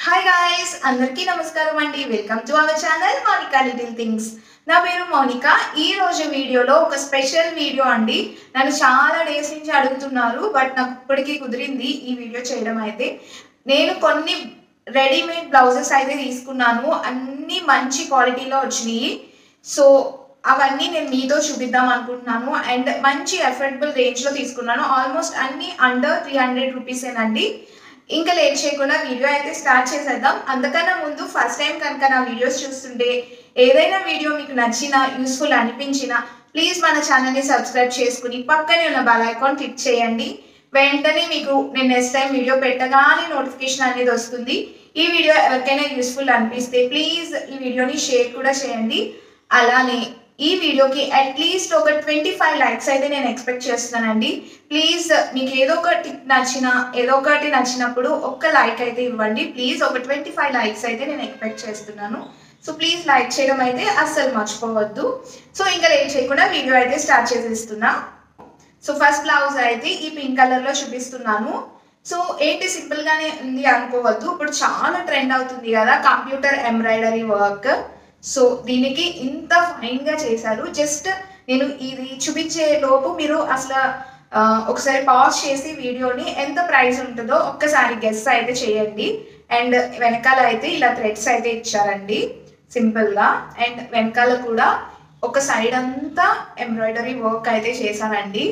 Hi guys, అందరికీ నమస్కారం అండి. Welcome to our channel Mounika Little Things. నా పేరు మౌనిక. ఈ రోజు వీడియోలో ఒక స్పెషల్ వీడియో అండి. నన్ను చాలా డేస్ నుంచి అడుగుతున్నారు, బట్ నాకు ఇప్పటికీ కుదిరింది ఈ వీడియో చేయడం. అయితే నేను కొన్ని రెడీమేడ్ బ్లౌజెస్ అయితే తీసుకున్నాను, అన్నీ మంచి క్వాలిటీలో వచ్చినాయి. సో అవన్నీ నేను మీతో చూపిద్దాం అనుకుంటున్నాను. అండ్ మంచి అఫోర్డబుల్ రేంజ్లో తీసుకున్నాను. ఆల్మోస్ట్ అన్నీ అండర్ 300 రూపీసేనండి. ఇంకా లేట్ చేయకుండా వీడియో అయితే స్టార్ట్ చేసేద్దాం. అంతకన్నా ముందు ఫస్ట్ టైం కనుక నా వీడియోస్ చూస్తుంటే ఏదైనా వీడియో మీకు నచ్చినా యూస్ఫుల్ అనిపించినా ప్లీజ్ మన ఛానల్ని సబ్స్క్రైబ్ చేసుకుని పక్కనే ఉన్న బెల్ ఐకాన్ క్లిక్ చేయండి. వెంటనే మీకు నేను నెక్స్ట్ టైం వీడియో పెట్టగానే నోటిఫికేషన్ అనేది వస్తుంది. ఈ వీడియో ఎవరికైనా యూస్ఫుల్ అనిపిస్తే ప్లీజ్ ఈ వీడియోని షేర్ కూడా చేయండి. అలానే ఈ వీడియోకి అట్లీస్ట్ ఒక 25 లైక్స్ అయితే నేను ఎక్స్పెక్ట్ చేస్తున్నానండి. ప్లీజ్ మీకు ఏదో ఒకటి నచ్చినప్పుడు ఒక్క లైక్ అయితే ఇవ్వండి. ప్లీజ్ ఒక 25 లైక్స్ అయితే నేను ఎక్స్పెక్ట్ చేస్తున్నాను. సో ప్లీజ్ లైక్ చేయడం అయితే అస్సలు మర్చిపోవద్దు. సో ఇంకా లేట్ చేయకుండా వీడియో అయితే స్టార్ట్ చేసేస్తున్నా. సో ఫస్ట్ బ్లౌజ్ అయితే ఈ పింక్ కలర్లో చూపిస్తున్నాను. సో ఏంటి సింపుల్గానే ఉంది అనుకోవద్దు, ఇప్పుడు చాలా ట్రెండ్ అవుతుంది కదా కంప్యూటర్ ఎంబ్రాయిడరీ వర్క్. సో దీనికి ఇంత ఫైన్గా చేశారు. జస్ట్ నేను ఇది చూపించే లోపు మీరు అసలు ఒకసారి పాజ్ చేసి వీడియోని ఎంత ప్రైస్ ఉంటుందో ఒక్కసారి గెస్ అయితే చేయండి. అండ్ వెనకాల అయితే ఇలా థ్రెడ్స్ అయితే ఇచ్చారండి సింపుల్గా. అండ్ వెనకాల కూడా ఒక సైడ్ అంతా ఎంబ్రాయిడరీ వర్క్ అయితే చేశారండి,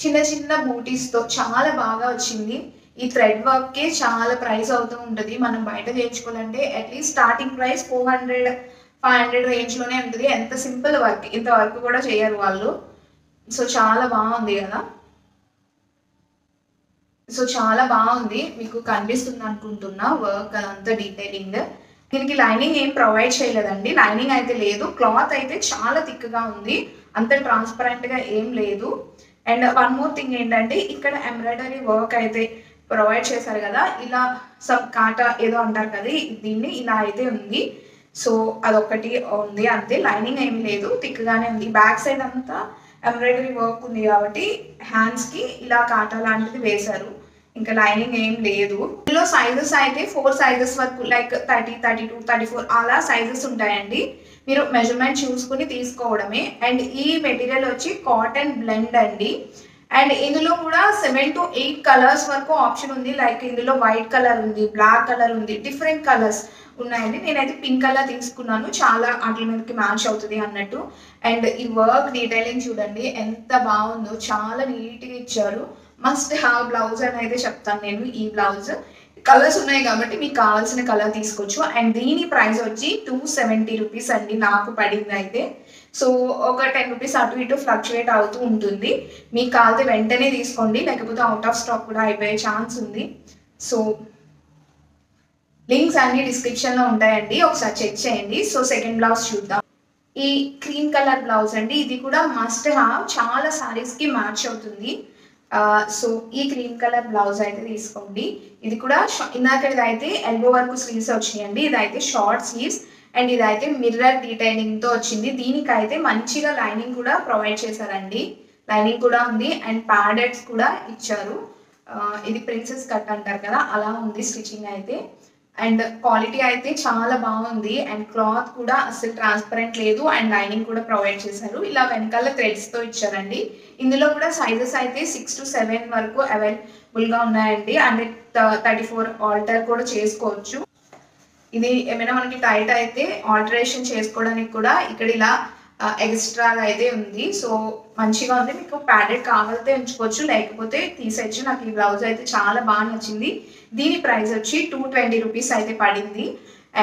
చిన్న చిన్న బూటీస్తో. చాలా బాగా వచ్చింది. ఈ థ్రెడ్ వర్క్కే చాలా ప్రైస్ అవుతూ ఉంటుంది. మనం బయట చేయించుకోవాలంటే అట్లీస్ట్ స్టార్టింగ్ ప్రైస్ 400-500 రేంజ్లోనే ఉంటుంది. ఎంత సింపుల్ వర్క్, ఇంత వర్క్ కూడా చేయరు వాళ్ళు. సో చాలా బాగుంది కదా. సో చాలా బాగుంది, మీకు కనిపిస్తుంది అనుకుంటున్నా వర్క్ అదంతా డీటెయిలింగ్. దీనికి లైనింగ్ ఏం ప్రొవైడ్ చేయలేదండి, లైనింగ్ అయితే లేదు. క్లాత్ అయితే చాలా థిక్గా ఉంది, అంత ట్రాన్స్పరెంట్గా ఏం లేదు. అండ్ వన్ మోర్ థింగ్ ఏంటంటే ఇక్కడ ఎంబ్రాయిడరీ వర్క్ అయితే ప్రొవైడ్ చేశారు కదా, ఇలా సబ్ కాటా ఏదో అంటారు కదా, దీన్ని ఇలా అయితే ఉంది. సో అదొకటి ఉంది అంతే, లైనింగ్ ఏమి లేదు, థిక్గానే ఉంది. బ్యాక్ సైడ్ అంతా ఎంబ్రాయిడరీ వర్క్ ఉంది కాబట్టి హ్యాండ్స్కి ఇలా కాటా లాంటిది వేశారు, ఇంకా లైనింగ్ ఏం లేదు. ఇందులో సైజెస్ అయితే 4 సైజెస్ వరకు, లైక్ 30, 32, 34 అలా సైజెస్ ఉంటాయండి. మీరు మెజర్మెంట్ చూసుకుని తీసుకోవడమే. అండ్ ఈ మెటీరియల్ వచ్చి కాటన్ బ్లెండ్ అండి. అండ్ ఇందులో కూడా 7 to 8 కలర్స్ వరకు ఆప్షన్ ఉంది. లైక్ ఇందులో వైట్ కలర్ ఉంది, బ్లాక్ కలర్ ఉంది, డిఫరెంట్ కలర్స్ ఉన్నాయండి. నేనైతే పింక్ కలర్ తీసుకున్నాను, చాలా వాటి మీదకి మ్యాచ్ అవుతుంది అన్నట్టు. అండ్ ఈ వర్క్ డీటెయిలింగ్ చూడండి ఎంత బాగుందో, చాలా నీట్గా ఇచ్చారు. మస్ట్ హ్యావ్ బ్లౌజ్ అని అయితే చెప్తాను నేను. ఈ బ్లౌజ్ కలర్స్ ఉన్నాయి కాబట్టి మీకు కావాల్సిన కలర్ తీసుకోవచ్చు. అండ్ దీని ప్రైస్ వచ్చి 270 రూపీస్ అండి నాకు పడింది అయితే. సో ఒక 10 రూపీస్ అటు ఇటు ఫ్లక్చువేట్ అవుతూ ఉంటుంది. మీకు కావాలంటే వెంటనే తీసుకోండి, లేకపోతే అవుట్ ఆఫ్ స్టాక్ కూడా అయిపోయే ఛాన్స్ ఉంది. సో లింక్స్ అన్ని డిస్క్రిప్షన్లో ఉంటాయండి, ఒకసారి చెక్ చేయండి. సో సెకండ్ బ్లౌజ్ చూద్దాం. ఈ క్రీమ్ కలర్ బ్లౌజ్ అండి, ఇది కూడా మస్ట్ హ్యావ్, చాలా సారీస్కి మ్యాచ్ అవుతుంది. సో ఈ క్రీమ్ కలర్ బ్లౌజ్ అయితే తీసుకోండి. ఇది కూడా ఇందాకది అయితే ఎల్బో వరకు స్లీవ్స్ వచ్చినాయండి, ఇదైతే షార్ట్ స్లీవ్స్. అండ్ ఇదైతే మిర్రర్ డీటెయిలింగ్తో వచ్చింది. దీనికైతే మంచిగా లైనింగ్ కూడా ప్రొవైడ్ చేశారండి, లైనింగ్ కూడా ఉంది. అండ్ ప్యాడెడ్స్ కూడా ఇచ్చారు. ఇది ప్రిన్సెస్ కట్ అంటారు కదా, అలా ఉంది స్టిచ్చింగ్ అయితే. అండ్ క్వాలిటీ అయితే చాలా బాగుంది. అండ్ క్లాత్ కూడా అసలు ట్రాన్స్పరెంట్ లేదు. అండ్ లైనింగ్ కూడా ప్రొవైడ్ చేశారు. ఇలా వెనకాల థ్రెడ్స్తో ఇచ్చారండి. ఇందులో కూడా సైజెస్ అయితే 6 to 7 వరకు అవైలబుల్గా ఉన్నాయండి. అండ్ 34 ఆల్టర్ కూడా చేసుకోవచ్చు. ఇది ఏమైనా మనకి టైట్ అయితే ఆల్టరేషన్ చేసుకోవడానికి కూడా ఇక్కడ ఇలా ఎక్స్ట్రాగా అయితే ఉంది. సో మంచిగా ఉంది, మీకు ప్యాడెడ్ కావాలంటే ఉంచుకోవచ్చు, లేకపోతే తీసేయచ్చు. నాకు ఈ బ్లౌజ్ అయితే చాలా బాగా నచ్చింది. దీని ప్రైస్ వచ్చి 220 రూపీస్ అయితే పడింది.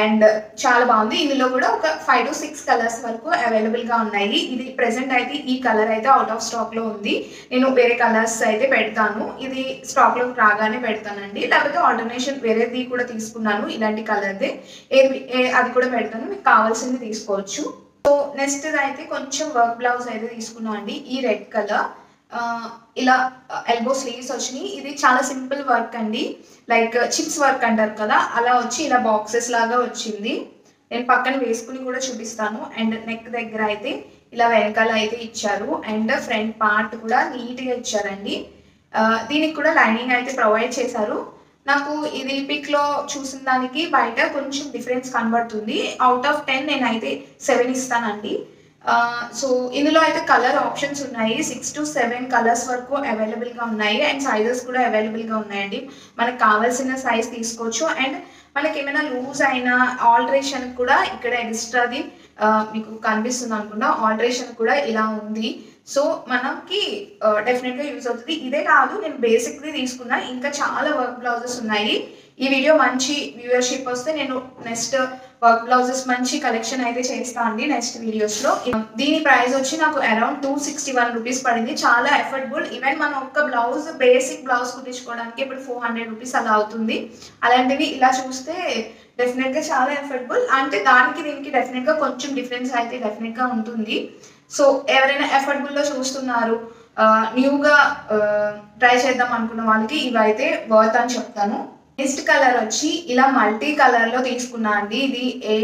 అండ్ చాలా బాగుంది. ఇందులో కూడా ఒక 5 to 6 కలర్స్ వరకు అవైలబుల్గా ఉన్నాయి. ఇది ప్రెసెంట్ అయితే ఈ కలర్ అయితే అవుట్ ఆఫ్ స్టాక్లో ఉంది. నేను వేరే కలర్స్ అయితే పెడతాను, ఇది స్టాక్లో రాగానే పెడతానండి. లేకపోతే ఆల్టర్నేషన్ వేరేది కూడా తీసుకున్నాను ఇలాంటి కలర్దే, అది కూడా పెడతాను, మీకు కావాల్సింది తీసుకోవచ్చు. సో నెక్స్ట్ అయితే కొంచెం వర్క్ బ్లౌజ్ అయితే తీసుకున్నాను అండి. ఈ రెడ్ కలర్ ఇలా ఎల్బో స్లీవ్స్ వచ్చినాయి. ఇది చాలా సింపుల్ వర్క్ అండి, లైక్ చిప్స్ వర్క్ అంటారు కదా, అలా వచ్చి ఇలా బాక్సెస్ లాగా వచ్చింది. నేను పక్కన వేసుకుని కూడా చూపిస్తాను. అండ్ నెక్ దగ్గర అయితే ఇలా వెనకాల అయితే ఇచ్చారు. అండ్ ఫ్రంట్ పార్ట్ కూడా నీట్గా ఇచ్చారండి. దీనికి కూడా లైనింగ్ అయితే ప్రొవైడ్ చేశారు. నాకు ఇది పిక్‌లో చూసిన దానికి బయట కొంచెం డిఫరెన్స్ కనబడుతుంది. ఔట్ ఆఫ్ 10 నేనైతే 7 ఇస్తానండి. సో, ఇందులో అయితే కలర్ ఆప్షన్స్ ఉన్నాయి. 6-7 కలర్స్ వరకు అవైలబుల్‌గా ఉన్నాయి. అండ్ సైజెస్ కూడా అవైలబుల్‌గా ఉన్నాయండి. మనకు కావాల్సిన సైజ్ తీసుకోవచ్చు. అండ్ మనకేమైనా లూజ్ అయినా ఆల్టరేషన్ కూడా ఇక్కడ ఎక్స్‌ట్రాది మీకు కనిపిస్తుందనుకుంటా. ఆల్టరేషన్ కూడా ఇలా ఉంది. సో, మనకి డెఫినిట్‌గా యూజ్ అవుతది. ఇదే కాదు, నేను బేసిక్‌ది తీసుకున్నా. ఇంకా చాలా వర్క్ బ్లౌజెస్ ఉన్నాయి. ఈ వీడియో మంచి వ్యూవర్‌షిప్ వస్తే నేను నెక్స్ట్ వర్క్ బ్లౌజెస్ మంచి కలెక్షన్ అయితే చేస్తా అండి నెక్స్ట్ వీడియోస్‌లో. దీని ప్రైస్ వచ్చి నాకు అరౌండ్ 261 రూపీస్ పడింది. చాలా అఫోర్డబుల్. ఈవెన్ మనం ఒక్క బ్లౌజ్ బేసిక్ బ్లౌజ్ కుట్టించుకోవడానికి ఇప్పుడు 400 రూపీస్ అలా అవుతుంది. అలాంటివి ఇలా చూస్తే డెఫినిట్‌గా చాలా అఫోర్డబుల్. అంటే దానికి దీనికి డెఫినిట్‌గా కొంచెం డిఫరెన్స్ అయితే డెఫినిట్‌గా ఉంటుంది. సో, ఎవరైనా అఫోర్డబుల్‌లో చూస్తున్నారు, న్యూగా ట్రై చేద్దాం అనుకున్న వాళ్ళకి ఇవైతే వర్త్ అని చెప్తాను. నెక్స్ట్ కలర్ వచ్చి ఇలా మల్టీ కలర్‌లో తీసుకున్నా అండి. ఇది ఏ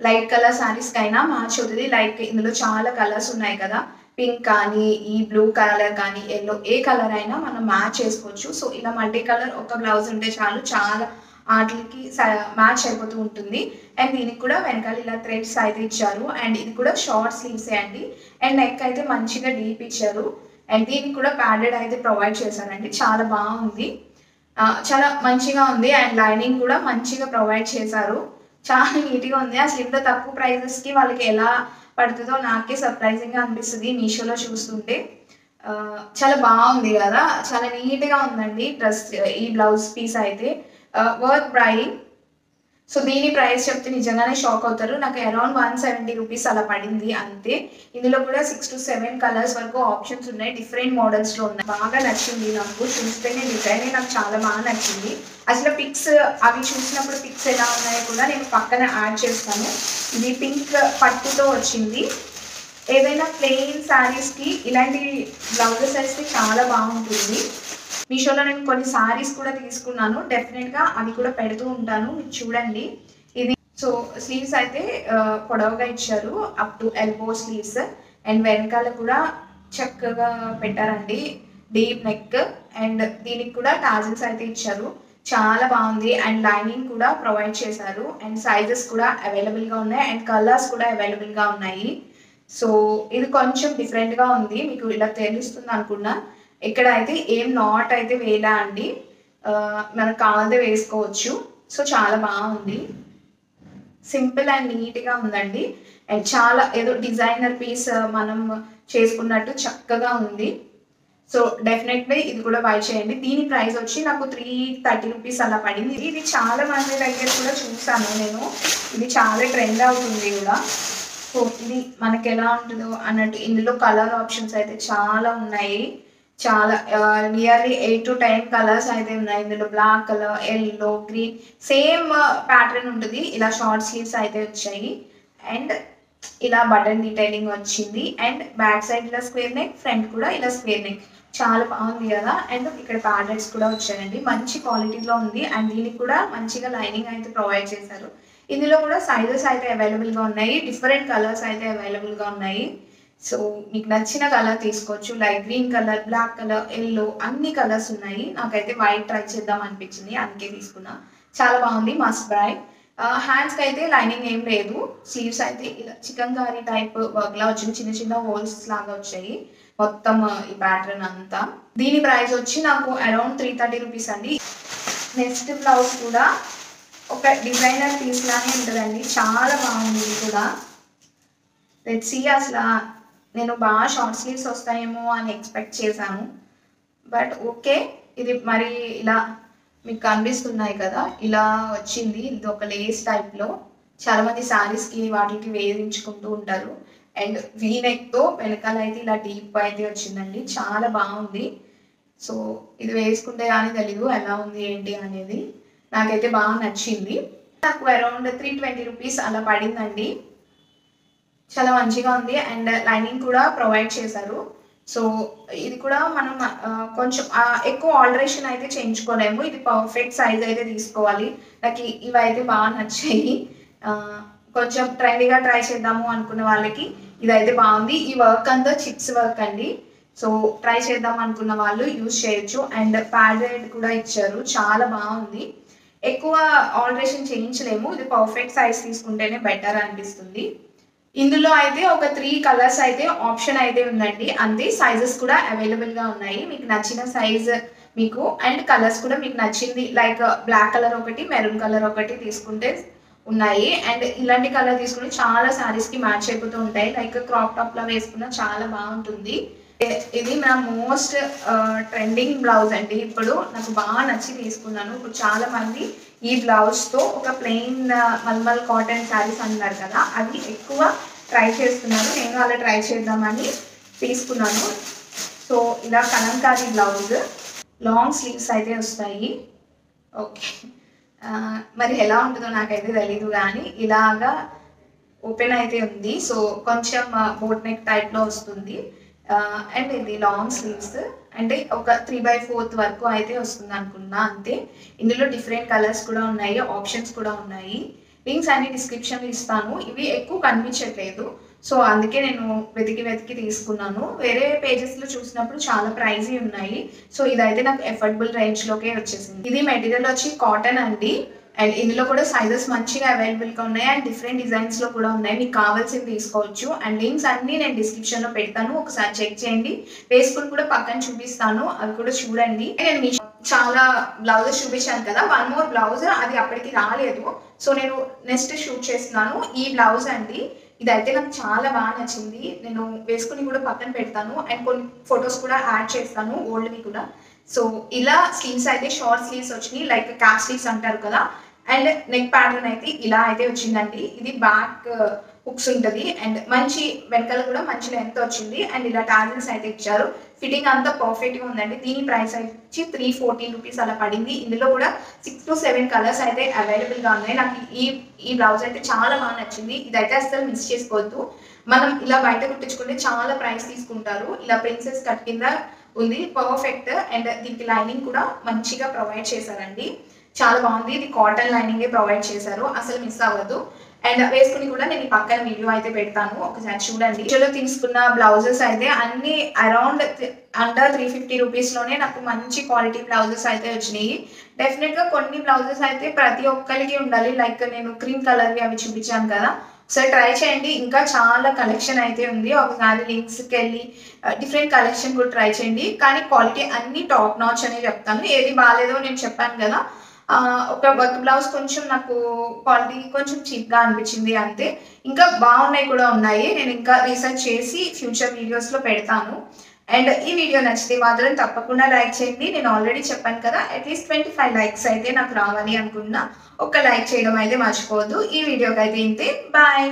లైట్ కలర్ శారీస్‌కైనా మ్యాచ్ అవుతది. లైక్ ఇందులో చాలా కలర్స్ ఉన్నాయి కదా! పింక్ కానీ, ఈ బ్లూ కలర్ కానీ, యెల్లో ఏ కలర్ అయినా మనం మ్యాచ్ చేసుకోవచ్చు. సో, ఇలా మల్టీ కలర్ ఒక బ్లౌజ్ ఉంటే చాలు, చాలా ఆటిలకి మ్యాచ్ అయిపోతూ ఉంటుంది. అండ్ దీనికి కూడా వెనకాల ఇలా థ్రెడ్స్ అయితే ఇచ్చారు. అండ్ ఇది కూడా షార్ట్ స్లీవ్సే అండి. అండ్ నెక్ అయితే మంచిగా డీప్ ఇచ్చారు. అండ్ దీనికి కూడా ప్యాడెడ్ అయితే ప్రొవైడ్ చేశారండి. చాలా బాగుంది. చాలా మంచిగా ఉంది. అండ్ లైనింగ్ కూడా మంచిగా ప్రొవైడ్ చేశారు. చాలా నీట్‌గా ఉంది. అసలు ఇంత తక్కువ ప్రైజెస్‌కి వాళ్ళకి ఎలా పడుతదో నాకే సర్ప్రైజింగ్‌గా అనిపిస్తది మీషోలో చూస్తుంటే. చాలా బాగుంది గదా! చాలా నీట్‌గా ఉందండి డ్రెస్. ఈ బ్లౌజ్ పీస్ అయితే వర్త్ బయింగ్. సో, దీని ప్రైస్ చెప్తే నిజంగానే షాక్ అవుతారు. నాకు అరౌండ్ 170 రూపీస్ అలా పడింది అంతే. ఇందులో కూడా 6-7 కలర్స్ వరకు ఆప్షన్స్ ఉన్నాయి. డిఫరెంట్ మోడల్స్‌లో ఉన్నాయి. బాగా నచ్చింది నాకు. చూస్తేనే డిజైనే నాకు చాలా బాగా నచ్చింది. అసలు పిక్స్ అవి చూసినప్పుడు పిక్స్ ఎలా ఉన్నాయో కూడా నేను పక్కన యాడ్ చేస్తాను. ఇది పింక్ పట్టుతో వచ్చింది. ఏదైనా ప్లెయిన్ శారీస్‌కి ఇలాంటి బ్లౌజెస్ వేస్తే చాలా బాగుంటుంది. మీషోలో నేను కొన్ని సారీస్ కూడా తీసుకున్నాను. డెఫినెట్‌గా అవి కూడా పెడుతూ ఉంటాను. మీరు చూడండి. ఇది సో, స్లీవ్స్ అయితే పొడవుగా ఇచ్చారు. Up to elbow sleeves. And వెనకాల కూడా చక్కగా పెట్టారండి. Deep neck. అండ్ దీనికి కూడా టాజిల్స్ అయితే ఇచ్చారు. చాలా బాగుంది. అండ్ లైనింగ్ కూడా ప్రొవైడ్ చేశారు. అండ్ సైజెస్ కూడా అవైలబుల్‌గా ఉన్నాయి. అండ్ కలర్స్ కూడా అవైలబుల్‌గా ఉన్నాయి. సో, ఇది కొంచెం డిఫరెంట్‌గా ఉంది. మీకు ఇలా తెలుస్తుంది అనుకున్నా. ఇక్కడ అయితే ఏం నాట్ అయితే వేయలా అండి. మనకు కావాలంటే వేసుకోవచ్చు. సో, చాలా బాగుంది. సింపుల్ అండ్ నీట్‌గా ఉందండి. అండ్ చాలా ఏదో డిజైనర్ పీస్ మనం చేసుకున్నట్టు చక్కగా ఉంది. సో, డెఫినెట్‌లీ ఇది కూడా బై చేయండి. దీని ప్రైస్ వచ్చి నాకు 330 రూపీస్ అలా పడింది. ఇది చాలా మంది దగ్గర కూడా చూసాను నేను. ఇది చాలా ట్రెండ్ అవుతుంది కూడా. సో, ఇది మనకెలా ఉంటుందో అన్నట్టు ఇందులో కలర్ ఆప్షన్స్ అయితే చాలా ఉన్నాయి. చాలా నియర్లీ 8-10 కలర్స్ అయితే ఉన్నాయి. ఇందులో black colour, yellow, green same pattern ఉంటుంది. ఇలా షార్ట్ స్లీవ్స్ అయితే వచ్చాయి. అండ్ ఇలా బటన్ డీటెయిలింగ్ వచ్చింది. అండ్ బ్యాక్ సైడ్ ఇలా స్క్వేర్ నెక్, ఫ్రంట్ కూడా ఇలా స్క్వేర్ నెక్. చాలా బాగుంది కదా! అండ్ ఇక్కడ ప్యాటర్న్స్ కూడా వచ్చాయండి. మంచి క్వాలిటీలో ఉంది. అండ్ దీనికి కూడా మంచిగా లైనింగ్ అయితే ప్రొవైడ్ చేశారు. ఇందులో కూడా సైజెస్ అయితే అవైలబుల్‌గా ఉన్నాయి. డిఫరెంట్ కలర్స్ అయితే అవైలబుల్‌గా ఉన్నాయి. సో, మీకు నచ్చిన కలర్ తీసుకోవచ్చు. Light green colour, black colour, yellow అన్ని కలర్స్ ఉన్నాయి. నాకైతే వైట్ ట్రై చేద్దాం అనిపించింది. అందుకే తీసుకున్నా. చాలా బాగుంది. Must by. హ్యాండ్స్‌కి అయితే లైనింగ్ ఏం లేదు. స్లీవ్స్ అయితే ఇలా చికన్కారీ టైప్ వర్క్‌లా వచ్చింది. చిన్న చిన్న హోల్స్ లాగా వచ్చాయి. మొత్తం ఈ ప్యాటర్న్ అంతా. దీని ప్రైస్ వచ్చి నాకు అరౌండ్ 330 రూపీస్ అండి. నెక్స్ట్ బ్లౌజ్ కూడా ఒక డిజైనర్ పీస్ లానే ఉంటదండి. చాలా బాగుంది ఇది కూడా. లెట్స్ సీ అసల నేను బాగా షార్ట్ స్లీవ్స్ వస్తాయేమో అని ఎక్స్‌పెక్ట్ చేశాను. But okay. ఇది మరి ఇలా మీకు కనిపిస్తున్నాయి కదా! ఇలా వచ్చింది. ఇది ఒక లేస్ టైప్‌లో. చాలామంది శారీస్‌కి వాటికి వేయించుకుంటూ ఉంటారు. అండ్ వీ నెక్‌తో వెనకాల అయితే ఇలా డీప్ అయితే వచ్చిందండి. చాలా బాగుంది. సో, ఇది వేసుకుంటే గానీ తెలీదు ఎలా ఉంది ఏంటి అనేది. నాకైతే బాగా నచ్చింది. నాకు అరౌండ్ 320 రూపీస్ అలా పడిందండి. చాలా మంచిగా ఉంది. అండ్ లైనింగ్ కూడా ప్రొవైడ్ చేశారు. సో, ఇది కూడా మనం కొంచెం ఎక్కువ ఆల్టరేషన్ అయితే చేయించుకోలేము. ఇది పర్ఫెక్ట్ సైజ్ అయితే తీసుకోవాలి. నాకు ఇవైతే బాగా నచ్చాయి. కొంచెం ట్రెండీగా ట్రై చేద్దాము అనుకున్న వాళ్ళకి ఇదైతే బాగుంది. ఈ వర్క్ అంతా చిప్స్ వర్క్ అండి. సో ట్రై చేద్దాం అనుకున్న వాళ్ళు యూజ్ చేయొచ్చు. అండ్ ప్యాడెడ్ కూడా ఇచ్చారు, చాలా బాగుంది. ఎక్కువ ఆల్టరేషన్ చేయించలేము, ఇది పర్ఫెక్ట్ సైజ్ తీసుకుంటేనే బెటర్ అనిపిస్తుంది. ఇందులో అయితే ఒక 3 కలర్స్ అయితే ఆప్షన్ అయితే ఉందండి, అంతే. సైజెస్ కూడా అవైలబుల్గా ఉన్నాయి, మీకు నచ్చిన సైజ్ మీకు అండ్ కలర్స్ కూడా మీకు నచ్చింది, లైక్ బ్లాక్ కలర్ ఒకటి, మెరూన్ కలర్ ఒకటి తీసుకుంటే ఉన్నాయి. అండ్ ఇలాంటి కలర్ తీసుకుని చాలా శారీస్కి మ్యాచ్ అయిపోతూ ఉంటాయి, లైక్ క్రాప్ టాప్లా వేసుకున్న చాలా బాగుంటుంది. ఇది నా మోస్ట్ ట్రెండింగ్ బ్లౌజ్ అండి, ఇప్పుడు నాకు బాగా నచ్చి తీసుకున్నాను. ఇప్పుడు చాలా మంది ఈ బ్లౌజ్తో ఒక ప్లెయిన్ మల్మల్ కాటన్ శారీస్ అన్నారు కదా, అది ఎక్కువ ట్రై చేస్తున్నారు. నేను అలా ట్రై చేద్దామని తీసుకున్నాను. సో ఇలా కలంకారీ బ్లౌజ్, లాంగ్ స్లీవ్స్ అయితే వస్తాయి. ఓకే, మరి ఎలా ఉంటుందో నాకైతే తెలీదు, కానీ ఇలాగా ఓపెన్ అయితే ఉంది. సో కొంచెం బోట్ నెక్ టైప్లో వస్తుంది. అండ్ ఇది లాంగ్ స్లీవ్స్, అంటే ఒక 3/4 వరకు అయితే వస్తుంది అనుకున్నా, అంతే. ఇందులో డిఫరెంట్ కలర్స్ కూడా ఉన్నాయి, ఆప్షన్స్ కూడా ఉన్నాయి. లింక్స్ అన్ని డిస్క్రిప్షన్లో ఇస్తాను. ఇవి ఎక్కువ కనిపించట్లేదు, సో అందుకే నేను వెతికి తీసుకున్నాను. వేరే పేజెస్లో చూసినప్పుడు చాలా ప్రైజీ ఉన్నాయి, సో ఇదైతే నాకు ఎఫర్డబుల్ రేంజ్లోకే వచ్చేసింది. ఇది మెటీరియల్ వచ్చి కాటన్ అండి, అండ్ ఇందులో కూడా సైజెస్ మంచిగా అవైలబుల్గా ఉన్నాయి, అండ్ డిఫరెంట్ డిజైన్స్లో కూడా ఉన్నాయి. మీకు కావాల్సింది తీసుకోవచ్చు. అండ్ లింక్స్ అన్నీ నేను డిస్క్రిప్షన్లో పెడతాను, ఒకసారి చెక్ చేయండి. వేసుకుని కూడా పక్కన చూపిస్తాను, అవి కూడా చూడండి. నేను మీ చాలా బ్లౌజెస్ చూపించాను కదా, 1 more బ్లౌజ్ అది అప్పటికి రాలేదు, సో నేను నెక్స్ట్ షూట్ చేస్తున్నాను. ఈ బ్లౌజ్ అండి, ఇదైతే నాకు చాలా బాగా నచ్చింది. నేను వేసుకుని కూడా పక్కన పెడతాను, అండ్ కొన్ని ఫొటోస్ కూడా యాడ్ చేస్తాను, ఓల్డ్వి కూడా. సో ఇలా స్లీవ్స్ అయితే షార్ట్ స్లీవ్స్ వచ్చినాయి, లైక్ క్యాప్ స్లీవ్స్ అంటారు కదా. అండ్ నెక్ ప్యాటర్న్ అయితే ఇలా అయితే వచ్చిందండి. ఇది బ్యాక్ హుక్స్ ఉంటుంది, అండ్ మంచి వెనకాల కూడా మంచి లెంత్ వచ్చింది. అండ్ ఇలా టాజిల్స్ అయితే ఇచ్చారు. ఫిట్టింగ్ అంతా పర్ఫెక్ట్గా ఉందండి. దీని ప్రైస్ వచ్చి 314 రూపీస్ అలా పడింది. ఇందులో కూడా 6 to 7 కలర్స్ అయితే అవైలబుల్గా ఉన్నాయి. నాకు ఈ బ్లౌజ్ అయితే చాలా బాగా నచ్చింది. ఇదైతే అసలు మిస్ చేసుకోవద్దు. మనం ఇలా బయట కుట్టించుకుంటే చాలా ప్రైస్ తీసుకుంటారు. ఇలా ప్రిన్సెస్ కట్ కింద ఉంది, పర్ఫెక్ట్. అండ్ దీనికి లైనింగ్ కూడా మంచిగా ప్రొవైడ్ చేశారండి, చాలా బాగుంది. ఇది కాటన్ లైనింగే ప్రొవైడ్ చేశారు, అసలు మిస్ అవ్వదు. అండ్ వేసుకుని కూడా నేను ఈ పక్కన వీడియో అయితే పెడతాను, ఒకసారి చూడండి. ఇందులో తీసుకున్న బ్లౌజెస్ అయితే అన్ని అరౌండ్ అండర్ 350 రూపీస్లోనే నాకు మంచి క్వాలిటీ బ్లౌజెస్ అయితే వచ్చినాయి. డెఫినెట్గా కొన్ని బ్లౌజెస్ అయితే ప్రతి ఒక్కరికి ఉండాలి, లైక్ నేను క్రీమ్ కలర్వి అవి చూపించాను కదా, ఒకసారి ట్రై చేయండి. ఇంకా చాలా కలెక్షన్ అయితే ఉంది, ఒకసారి లింక్స్కి వెళ్ళి డిఫరెంట్ కలెక్షన్ కూడా ట్రై చేయండి. కానీ క్వాలిటీ అన్ని టాప్ నాచ్ అనే చెప్తాను, ఏది బాగాలేదో నేను చెప్పాను కదా. ఒక వర్క్ బ్లౌజ్ కొంచెం నాకు క్వాలిటీ కొంచెం చీప్గా అనిపించింది, అంతే. ఇంకా బాగున్నాయి కూడా ఉన్నాయి, నేను ఇంకా రీసెర్చ్ చేసి ఫ్యూచర్ వీడియోస్లో పెడతాను. అండ్ ఈ వీడియో నచ్చితే మాత్రం తప్పకుండా లైక్ చేయండి. నేను ఆల్రెడీ చెప్పాను కదా, అట్లీస్ట్ 25 లైక్స్ అయితే నాకు రావాలి అనుకున్నా. ఒక లైక్ చేయడం అయితే మర్చిపోవద్దు. ఈ వీడియోకి అయితే ఇంతే, బాయ్.